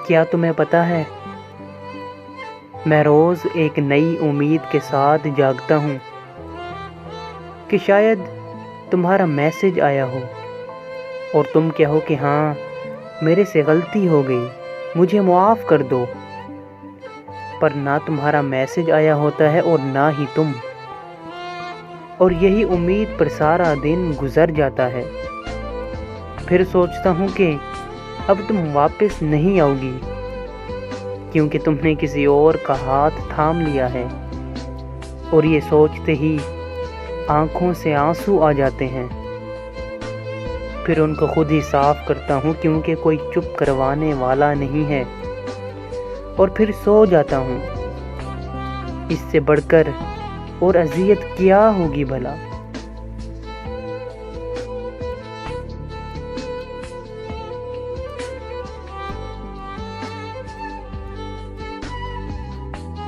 کیا تمہیں پتہ ہے، میں روز ایک نئی امید کے ساتھ جاگتا ہوں کہ شاید تمہارا میسج آیا ہو اور تم کہو کہ ہاں میرے سے غلطی ہو گئی، مجھے معاف کر دو۔ پر نہ تمہارا میسج آیا ہوتا ہے اور نہ ہی تم، اور یہی امید پر سارا دن گزر جاتا ہے۔ پھر سوچتا ہوں کہ اب تم واپس نہیں آؤ گی کیونکہ تم نے کسی اور کا ہاتھ تھام لیا ہے، اور یہ سوچتے ہی آنکھوں سے آنسو آ جاتے ہیں۔ پھر ان کو خود ہی صاف کرتا ہوں کیونکہ کوئی چپ کروانے والا نہیں ہے، اور پھر سو جاتا ہوں۔ اس سے بڑھ کر اور اذیت کیا ہوگی بھلا؟